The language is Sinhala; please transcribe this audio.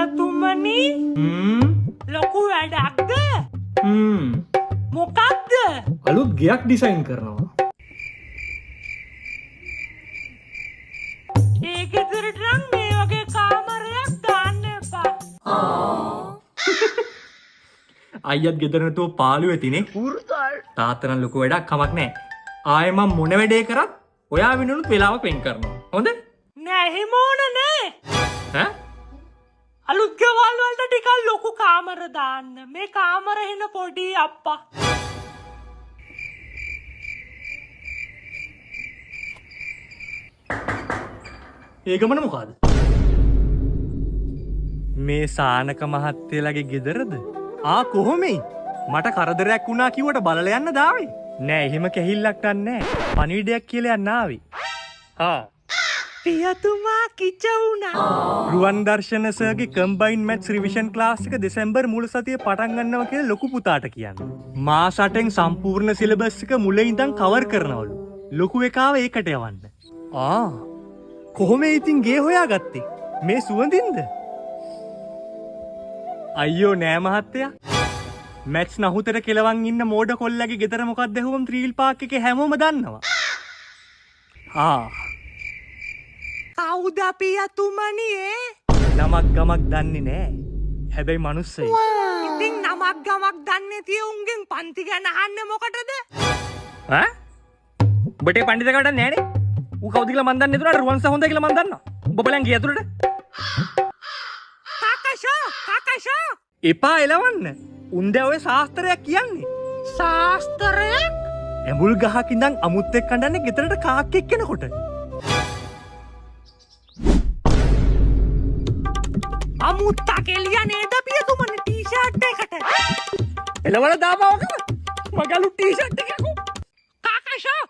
පියතුමනි ලොකු වැඩක්ද? මොකක්ද? අලුත් ගෙයක් ඩිසයින් කරනවා. ඒ ගෙදරට නම් මේ වගේ කාමරයක් දාන්න එපා. අයියත් ගෙදර නැතුව පාළුව ඇතිනේ. තාත්තා නම් ලොකු වැඩක් කමක් නැහැ. ආයෙ මම මොන වැඩේ කරත් ඔයා වෙනුනුත් වෙලාවක් වෙන් කරනවා. හොඳ? නෑ එහෙම ඕන නෑ. ඈ? අලුත් ගෙවල් වලට ටිකක් ලොකු කාමර දාන්න. මේ කාමර හින පොඩි අප්පා. ඒ ගමන මොකද්ද? මේ සානක මහත්තයලගේ ගෙදරද? කොහොමයි? මට කරදරයක් වුණා කිව්වට බලලා යන්න දාවේ. නෑ එහෙම කැහිල්ලක් නෑ. පණිවිඩයක් කියලා යන්න ආවේ. පියතුමා කිච වුණා. රුවන් දර්ශන සර්ගේ කම්බයින් මැත්ස් රිවිෂන් ක්ලාස් එක දෙසැම්බර් මුල සතියේ පටන් ගන්නවා කියලා ලොකු පුතාට කියන්නේ. මාස 8න් සම්පූර්ණ සිලබස් එක මුලින් ඉඳන් කවර් කරනවලු. ලොකු එකාව ඒකට යවන්න. කොහොම ඉතින් ගේ හොයාගත්තේ? මේ සුවඳින්ද? අයියෝ නෑ මහත්තයා. මැත්ස් නහුතර කෙලවන් ඉන්න මෝඩ කොල්ලගේ ගෙදර මොකක්ද ඇහුවම ත්‍රීල් පාක් එකේ හැමෝම දන්නවා. කවුද පියතුමනි ඒ? නමක් ගමක් දන්නේ නෑ. හැබැයි මනුස්සයෙක්. ඉතින් නමක් ගමක් දන්නේ නැති උන්ගෙන් පන්ති ගැන අහන්නේ මොකටද? ඔබට පණ්ඩිත කඩක් නෑනේ. ඌ කවුද කියලා මන් දන්නේ නැතුණාට රුවන්ස හොඳයි කියලා මන් දන්නවා. ඔබ බලන් ගිය ඇතුළට. කාකෂා එපා එලවන්න. උන්ද ඔය ශාස්ත්‍රයක් කියන්නේ. ශාස්ත්‍රයක්? ඇඹුල් ගහක ඉඳන් අමුත්තෙක් කඩන්නේ ගෙදරට කාක්කෙක් කෙනකොට. අමුත්තා කෙලිය නේද පියතුමනි ටී-ෂර්ට් එකට? එලවල දාපවකම. මගලු ටී-ෂර්ට් එකක්. කාකෂා